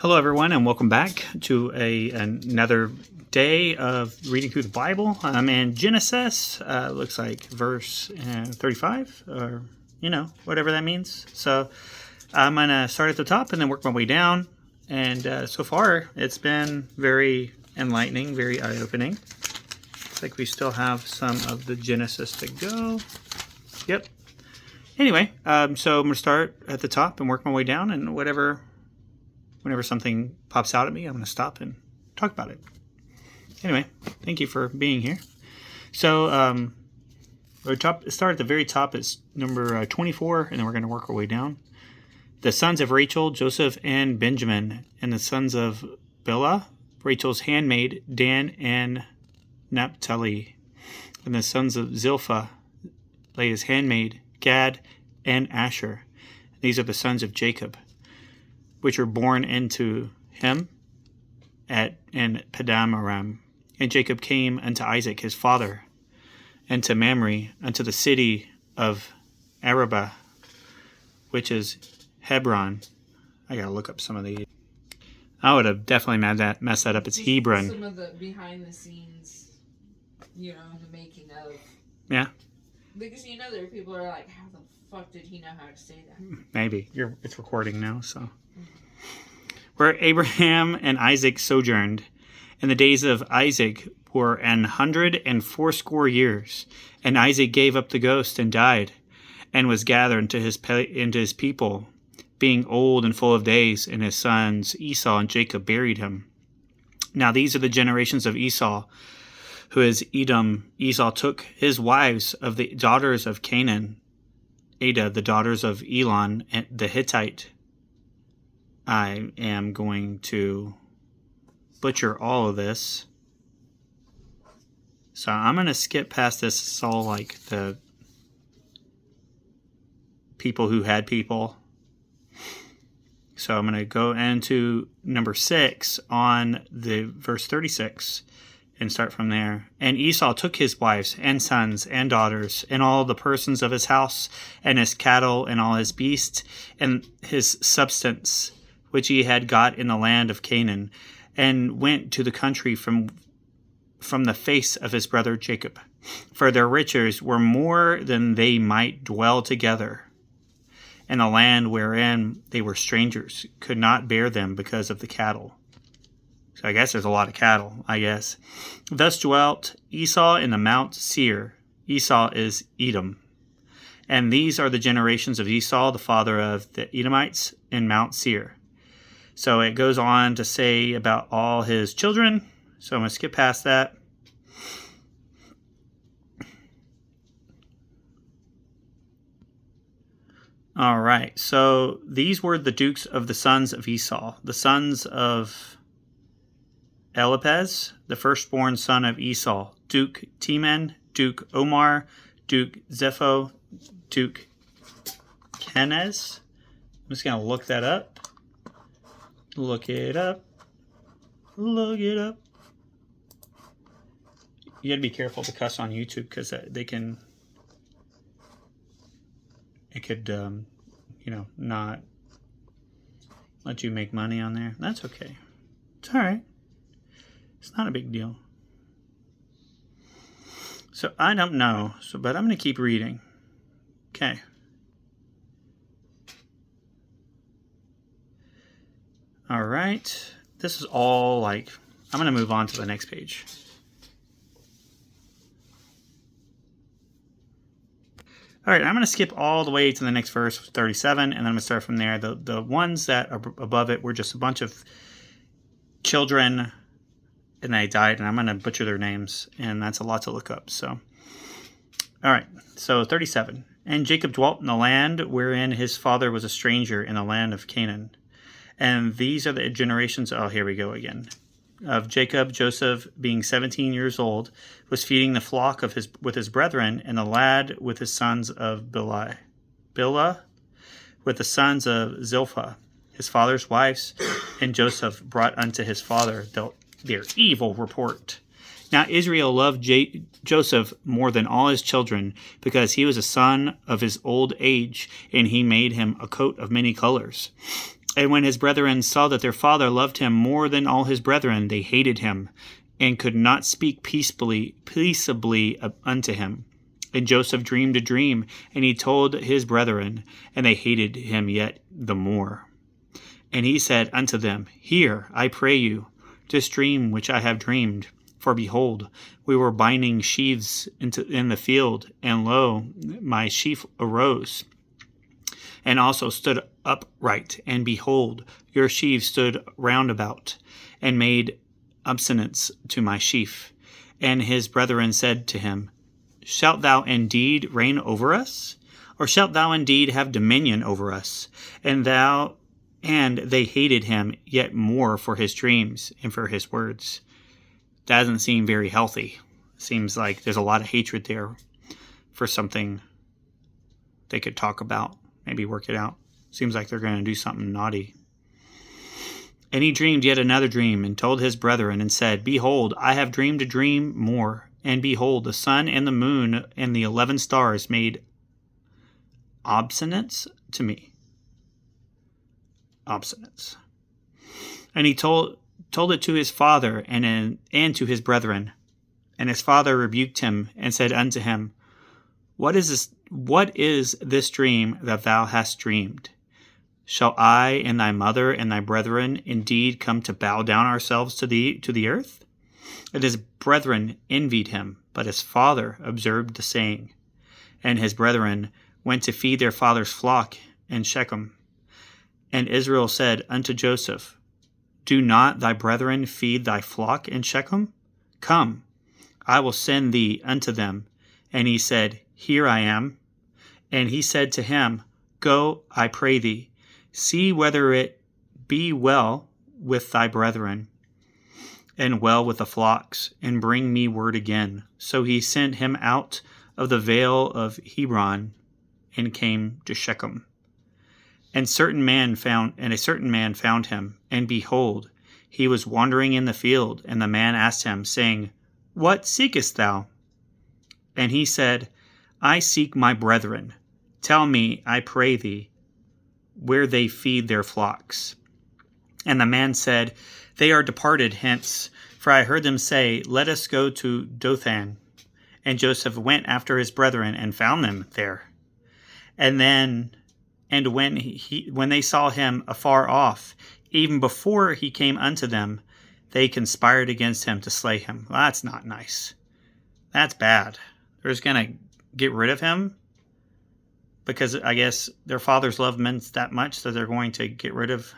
Hello, everyone, and welcome back to another day of reading through the Bible. I'm in Genesis. Looks like verse 35, or whatever that means. So I'm gonna start at the top and then work my way down. And so far, it's been very enlightening, very eye-opening. Looks like we still have some of the Genesis to go. Yep. Anyway, so I'm gonna start at the top and work my way down, and whenever something pops out at me, I'm going to stop and talk about it. Anyway, thank you for being here. So, start at the very top. It's number 24, and then we're going to work our way down. The sons of Rachel, Joseph, and Benjamin, and the sons of Bilhah, Rachel's handmaid, Dan and Naphtali, and the sons of Zilpah, Leah's handmaid, Gad and Asher. These are the sons of Jacob, which were born into him in Padam Aram. And Jacob came unto Isaac his father, and to Mamre, unto the city of Arabah, which is Hebron. I gotta look up some of these. I would have definitely messed that up. It's Hebron. Some of the behind the scenes, the making of. Yeah. Because there are people who are like, how the fuck did he know how to say that? Maybe. It's recording now, so. Where Abraham and Isaac sojourned, and the days of Isaac were 180 years. And Isaac gave up the ghost and died, and was gathered into his people, being old and full of days. And his sons Esau and Jacob buried him. Now these are the generations of Esau, who is Edom. Esau took his wives of the daughters of Canaan, Adah, the daughters of Elon, and the Hittite. I am going to butcher all of this. So I'm going to skip past this. It's all like the people who had people. So I'm going to go into number 6 on the verse 36 and start from there. And Esau took his wives and sons and daughters and all the persons of his house and his cattle and all his beasts and his substance, which he had got in the land of Canaan, and went to the country from the face of his brother Jacob. For their riches were more than they might dwell together. And the land wherein they were strangers could not bear them because of the cattle. So I guess there's a lot of cattle, I guess. Thus dwelt Esau in the Mount Seir. Esau is Edom. And these are the generations of Esau, the father of the Edomites, in Mount Seir. So it goes on to say about all his children. So I'm going to skip past that. All right. So these were the dukes of the sons of Esau. The sons of Elipez, the firstborn son of Esau. Duke Teman, Duke Omar, Duke Zepho, Duke Kenez. I'm just going to look that up. Look it up. Look it up. You gotta be careful to cuss on YouTube because it could, not let you make money on there. That's okay. It's all right. It's not a big deal. So I don't know. But I'm gonna keep reading. Okay. All right, this is all I'm going to move on to the next page. All right, I'm going to skip all the way to the next verse, 37, and then I'm going to start from there. The ones that are above it were just a bunch of children, and they died, and I'm going to butcher their names, and that's a lot to look up. So, all right, so 37. And Jacob dwelt in the land wherein his father was a stranger, in the land of Canaan. And these are the generations, here we go again, of Jacob. Joseph, being 17 years old, was feeding the flock with his brethren, and the lad with his sons of Bilhah with the sons of Zilpah, his father's wives, and Joseph brought unto his father their evil report. Now Israel loved Joseph more than all his children, because he was a son of his old age, and he made him a coat of many colors. And when his brethren saw that their father loved him more than all his brethren, they hated him, and could not speak peaceably unto him. And Joseph dreamed a dream, and he told his brethren, and they hated him yet the more. And he said unto them, Hear, I pray you, this dream which I have dreamed. For behold, we were binding sheaves in the field, and lo, my sheaf arose, and also stood upright. And behold, your sheaves stood round about, and made obeisance to my sheaf. And his brethren said to him, Shalt thou indeed reign over us? Or shalt thou indeed have dominion over us? And they hated him yet more for his dreams and for his words. That doesn't seem very healthy. Seems like there's a lot of hatred there for something they could talk about, maybe work it out. Seems like they're going to do something naughty. And he dreamed yet another dream, and told his brethren, and said, Behold, I have dreamed a dream more. And behold, the sun and the moon and the 11 stars made obeisance to me. Obeisance. And he told it to his father and to his brethren. And his father rebuked him and said unto him, What is this dream that thou hast dreamed? Shall I and thy mother and thy brethren indeed come to bow down ourselves to the earth? And his brethren envied him, but his father observed the saying. And his brethren went to feed their father's flock in Shechem. And Israel said unto Joseph, Do not thy brethren feed thy flock in Shechem? Come, I will send thee unto them. And he said, Here I am. And he said to him, Go, I pray thee, see whether it be well with thy brethren, and well with the flocks, and bring me word again. So he sent him out of the vale of Hebron, and came to Shechem. And a certain man found him, and behold, he was wandering in the field. And the man asked him, saying, What seekest thou? And he said, I seek my brethren. Tell me, I pray thee, where they feed their flocks. And the man said, They are departed hence, for I heard them say, Let us go to Dothan. And Joseph went after his brethren and found them there. And when they saw him afar off, even before he came unto them, they conspired against him to slay him. Well, that's not nice. That's bad. They're just going to get rid of him because I guess their fathers loved men that much that they're going to get rid of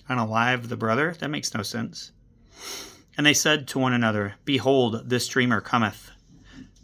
unalive the brother. That makes no sense. And they said to one another, Behold, this dreamer cometh.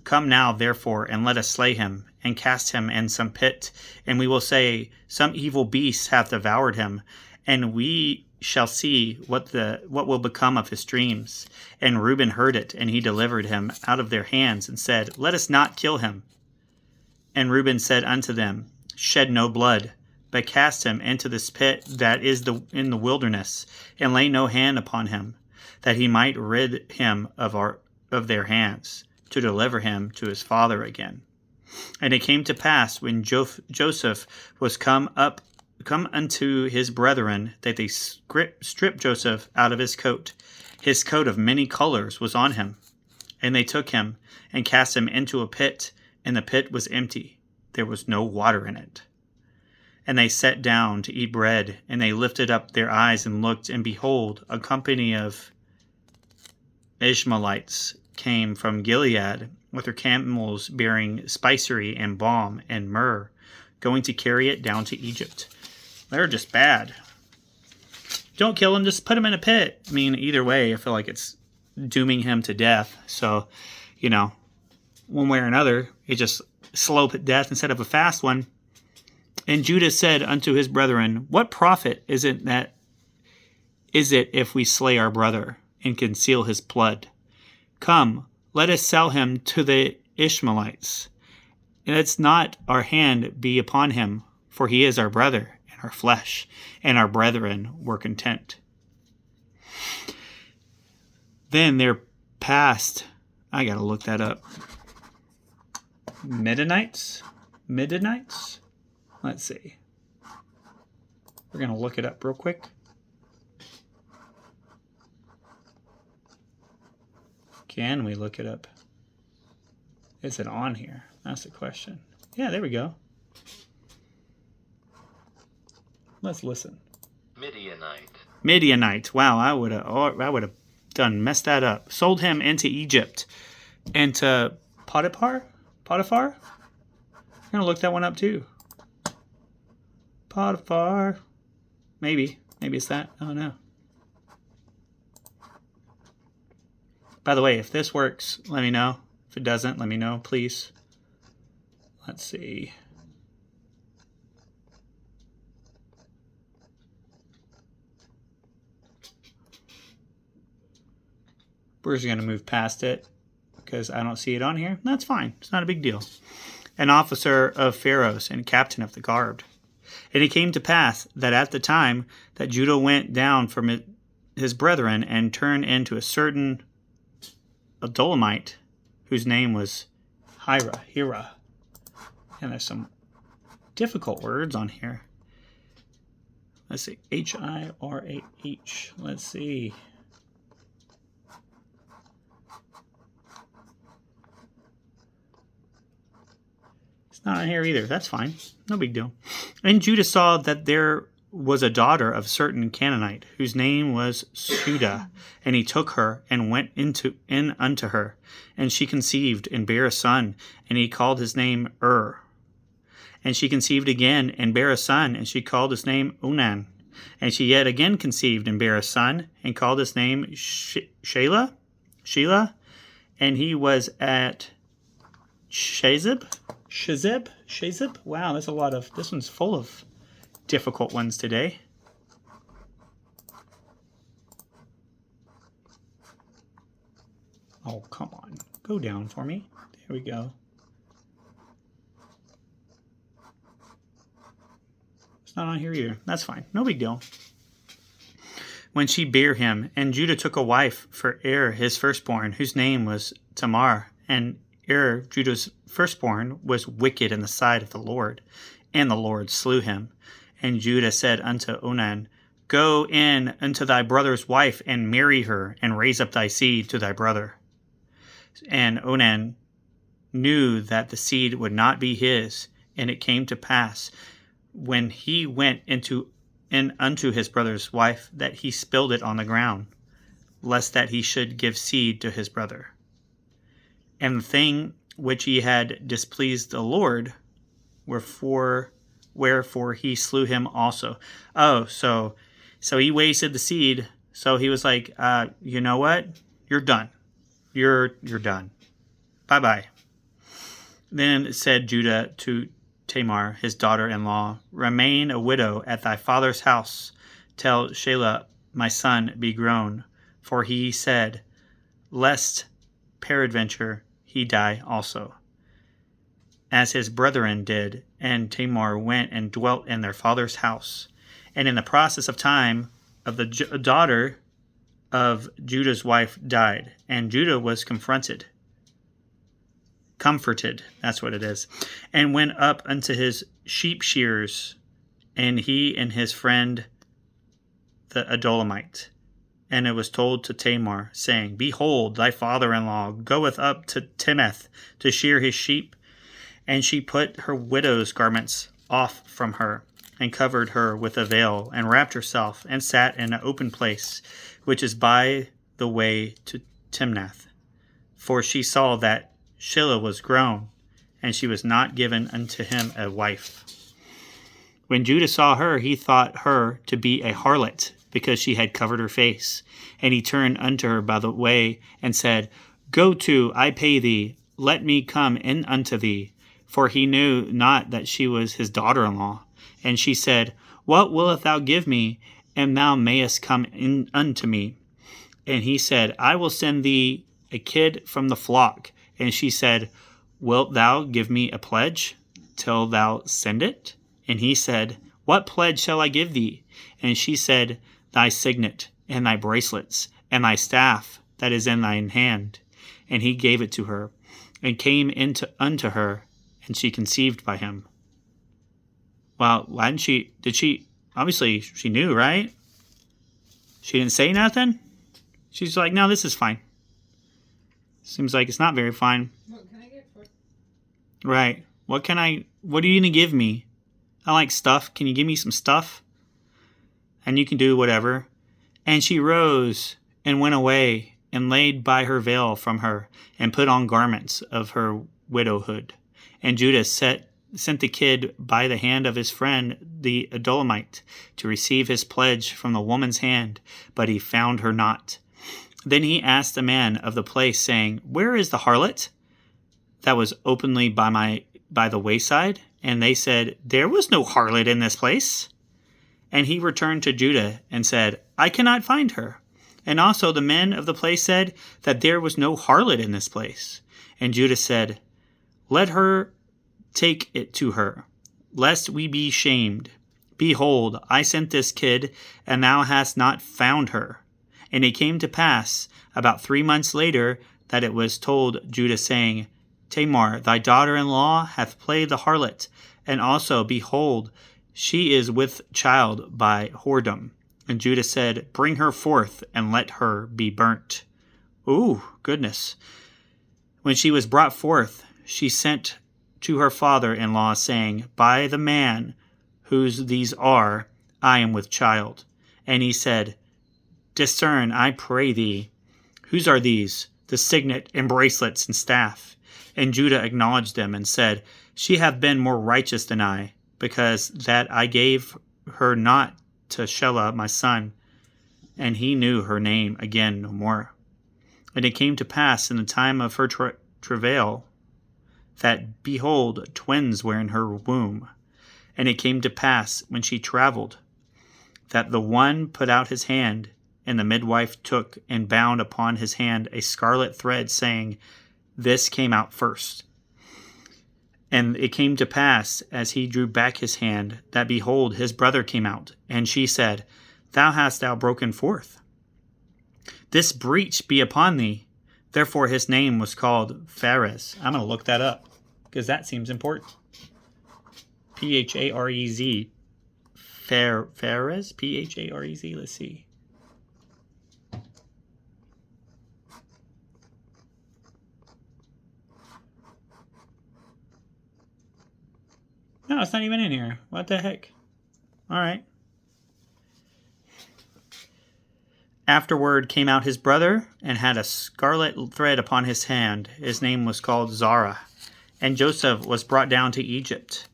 Come now, therefore, and let us slay him, and cast him in some pit. And we will say, Some evil beast hath devoured him, and we shall see what will become of his dreams. And Reuben heard it, and he delivered him out of their hands, and said, Let us not kill him. And Reuben said unto them, Shed no blood, but cast him into this pit that is in the wilderness, and lay no hand upon him, that he might rid him of their hands, to deliver him to his father again. And it came to pass, when Joseph was come unto his brethren, that they stripped Joseph out of his coat. His coat of many colors was on him. And they took him, and cast him into a pit, and the pit was empty. There was no water in it. And they sat down to eat bread, and they lifted up their eyes and looked, and behold, a company of Ishmaelites came from Gilead with their camels bearing spicery and balm and myrrh, going to carry it down to Egypt. They're just bad. Don't kill him, just put him in a pit. I mean, either way, I feel like it's dooming him to death. So, one way or another, it's just slow death instead of a fast one. And Judah said unto his brethren, What profit is it if we slay our brother and conceal his blood? Come, let us sell him to the Ishmaelites, and let's not our hand be upon him, for he is our brother and our flesh, and our brethren were content. Then there passed, I gotta look that up, Midianites? Let's see. We're going to look it up real quick. Can we look it up? Is it on here? That's the question. Yeah, there we go. Let's listen. Midianite. Wow, I would have messed that up. Sold him into Egypt, into Potiphar. I'm gonna look that one up too. Potiphar. Maybe it's that. I don't know. By the way, if this works, let me know. If it doesn't, let me know, please. Let's see. We're just going to move past it because I don't see it on here. That's fine. It's not a big deal. An officer of Pharaoh's and captain of the guard. And it came to pass that at the time that Judah went down from his brethren and turned into a certain Adulamite, whose name was Hira. And there's some difficult words on here. Let's see. Hirah. Let's see. It's not on here either. That's fine. No big deal. And Judah saw that there was a daughter of a certain Canaanite, whose name was Shudha, and he took her and went in unto her, and she conceived and bare a son, and he called his name And she conceived again and bare a son, and she called his name Onan. And she yet again conceived and bare a son, and called his name Shelah, and he was at Shezib. Wow, this one's full of difficult ones today. Oh, come on. Go down for me. There we go. It's not on here either. That's fine. No big deal. When she bare him, and Judah took a wife for his firstborn, whose name was Tamar, and Judah's firstborn, was wicked in the sight of the Lord, and the Lord slew him. And Judah said unto Onan, Go in unto thy brother's wife, and marry her, and raise up thy seed to thy brother. And Onan knew that the seed would not be his, and it came to pass, when he went in unto his brother's wife, that he spilled it on the ground, lest that he should give seed to his brother. And the thing which he had displeased the Lord, wherefore he slew him also. Oh, so he wasted the seed. So he was like, you know what? You're done. You're done. Bye-bye. Then said Judah to Tamar, his daughter-in-law, Remain a widow at thy father's house, till Shelah my son be grown. For he said, Lest peradventure he die also, as his brethren did. And Tamar went and dwelt in their father's house. And in the process of time, of the daughter of Judah's wife died, and Judah was comforted, that's what it is, and went up unto his sheep shearers, and he and his friend the Adulamite. And it was told to Tamar, saying, Behold, thy father-in-law goeth up to Timnath to shear his sheep. And she put her widow's garments off from her, and covered her with a veil, and wrapped herself, and sat in an open place, which is by the way to Timnath. For she saw that Shelah was grown, and she was not given unto him a wife. When Judah saw her, he thought her to be a harlot, because she had covered her face. And he turned unto her by the way, and said, Go to, I pay thee, let me come in unto thee. For he knew not that she was his daughter-in-law. And she said, What wilt thou give me, and thou mayest come in unto me? And he said, I will send thee a kid from the flock. And she said, Wilt thou give me a pledge till thou send it? And he said, What pledge shall I give thee? And she said, Thy signet, and thy bracelets, and thy staff that is in thine hand. And he gave it to her, and came unto her, and she conceived by him. Well, obviously she knew, right? She didn't say nothing. She's like, no, this is fine. Seems like it's not very fine. What can I get for? Right. What are you going to give me? I like stuff. Can you give me some stuff? And you can do whatever. And she rose and went away and laid by her veil from her and put on garments of her widowhood. And Judah sent the kid by the hand of his friend the Adullamite to receive his pledge from the woman's hand, but he found her not. Then he asked the man of the place, saying, Where is the harlot that was openly by the wayside? And they said, There was no harlot in this place. And he returned to Judah and said, I cannot find her. And also the men of the place said that there was no harlot in this place. And Judah said, Let her take it to her, lest we be shamed. Behold, I sent this kid, and thou hast not found her. And it came to pass, about 3 months later, that it was told Judah, saying, Tamar, thy daughter-in-law, hath played the harlot, and also, behold, she is with child by whoredom. And Judah said, Bring her forth, and let her be burnt. Ooh, goodness. When she was brought forth, she sent to her father-in-law, saying, By the man whose these are, I am with child. And he said, Discern, I pray thee, whose are these, the signet and bracelets and staff? And Judah acknowledged them and said, She hath been more righteous than I, because that I gave her not to Shelah my son. And he knew her name again no more. And it came to pass in the time of her travail, that, behold, twins were in her womb. And it came to pass, when she travelled, that the one put out his hand, and the midwife took and bound upon his hand a scarlet thread, saying, This came out first. And it came to pass, as he drew back his hand, that, behold, his brother came out. And she said, Thou hast thou broken forth. This breach be upon thee. Therefore his name was called Pharez. I'm going to look that up, because that seems important. Pharez. Pharez? Pharez? Let's see. No, it's not even in here. What the heck? All right. Afterward came out his brother, and had a scarlet thread upon his hand. His name was called Zara. And Joseph was brought down to Egypt.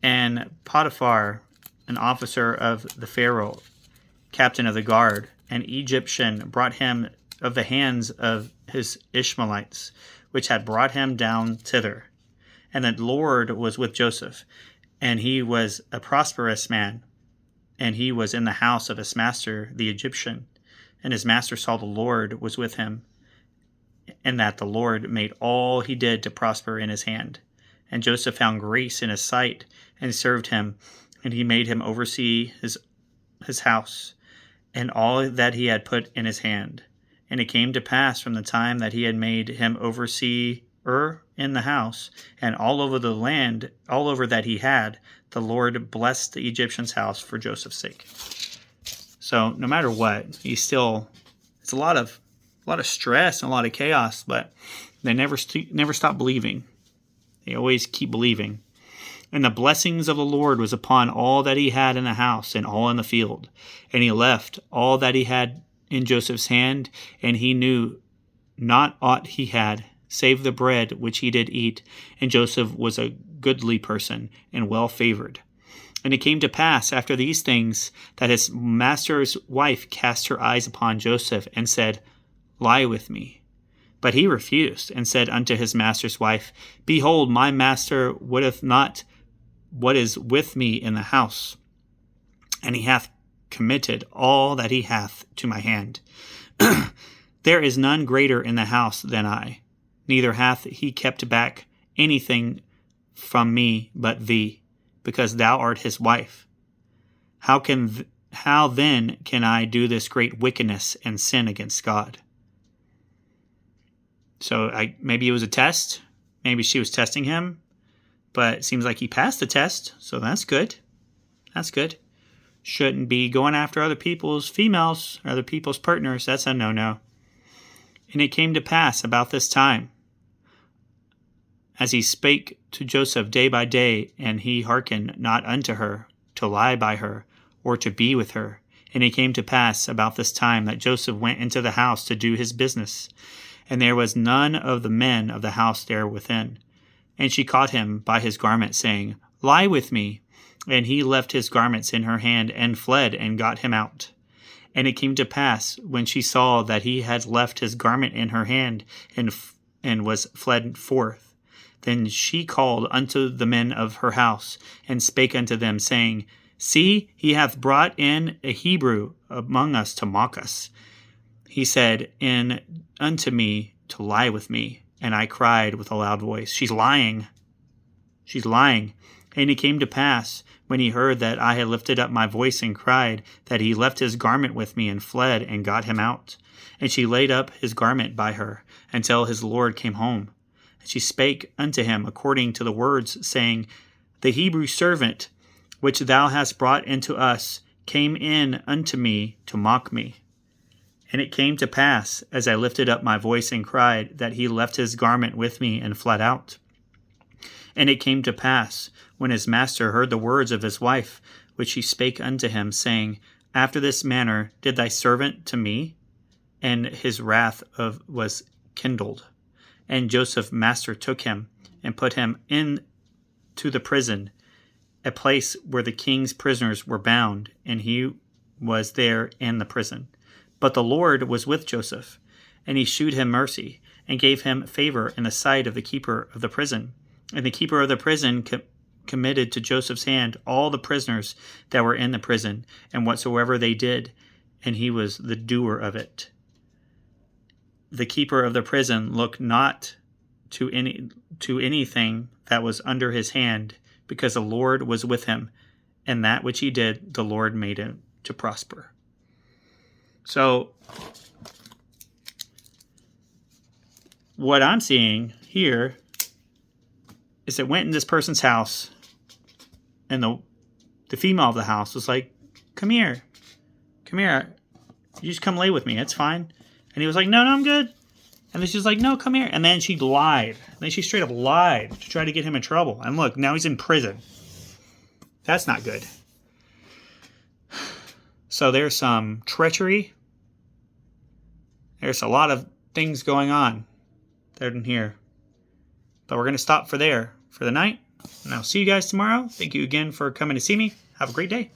And Potiphar, an officer of the Pharaoh, captain of the guard, an Egyptian, brought him of the hands of his Ishmaelites, which had brought him down thither. And the Lord was with Joseph, and he was a prosperous man, and he was in the house of his master the Egyptian. And his master saw the Lord was with him, and that the Lord made all he did to prosper in his hand. And Joseph found grace in his sight, and served him, and he made him oversee his house, and all that he had put in his hand. And it came to pass from the time that he had made him overseer in the house, and all over the land, all over that he had, the Lord blessed the Egyptian's house for Joseph's sake. So no matter what, it's a lot of stress and a lot of chaos, but they never stop believing. They always keep believing. And the blessings of the Lord was upon all that he had in the house and all in the field. And he left all that he had in Joseph's hand, and he knew not aught he had, save the bread which he did eat. And Joseph was a goodly person and well favored. And it came to pass after these things that his master's wife cast her eyes upon Joseph and said, Lie with me. But he refused and said unto his master's wife, Behold, my master wotteth not what is with me in the house, and he hath committed all that he hath to my hand. There is none greater in the house than I, neither hath he kept back anything from me but thee, because thou art his wife. How then can I do this great wickedness and sin against God? So maybe it was a test. Maybe she was testing him. But it seems like he passed the test, so that's good. That's good. shouldn't be going after other people's females, other people's partners. That's a no-no. And it came to pass about this time, as he spake to Joseph day by day, and he hearkened not unto her, to lie by her, or to be with her. And it came to pass about this time that Joseph went into the house to do his business, and there was none of the men of the house there within. And she caught him by his garment, saying, Lie with me. And he left his garments in her hand, and fled, and got him out. And it came to pass, when she saw that he had left his garment in her hand, and was fled forth, then she called unto the men of her house, and spake unto them, saying, See, he hath brought in a Hebrew among us to mock us. He said unto me to lie with me. And I cried with a loud voice, She's lying. She's lying. And it came to pass, when he heard that I had lifted up my voice and cried, that he left his garment with me, and fled, and got him out. And she laid up his garment by her, until his lord came home. And she spake unto him according to the words, saying, The Hebrew servant, which thou hast brought into us, came in unto me to mock me. And it came to pass, as I lifted up my voice and cried, that he left his garment with me, and fled out. And it came to pass, when his master heard the words of his wife, which he spake unto him, saying, After this manner did thy servant to me? And his wrath was kindled. And Joseph's master took him, and put him into the prison, a place where the king's prisoners were bound, and he was there in the prison. But the Lord was with Joseph, and he shewed him mercy, and gave him favor in the sight of the keeper of the prison. And the keeper of the prison committed to Joseph's hand all the prisoners that were in the prison, and whatsoever they did, and he was the doer of it. The keeper of the prison looked not to anything that was under his hand, because the Lord was with him, and that which he did, the Lord made him to prosper. So, what I'm seeing here is it went in this person's house, and the female of the house was like, come here, you just come lay with me, it's fine. And he was like, no, I'm good. And then she's like, no, come here. And then she lied. Then she straight up lied to try to get him in trouble. And look, now he's in prison. That's not good. So there's some treachery. There's a lot of things going on there in here. But we're going to stop for the night. And I'll see you guys tomorrow. Thank you again for coming to see me. Have a great day.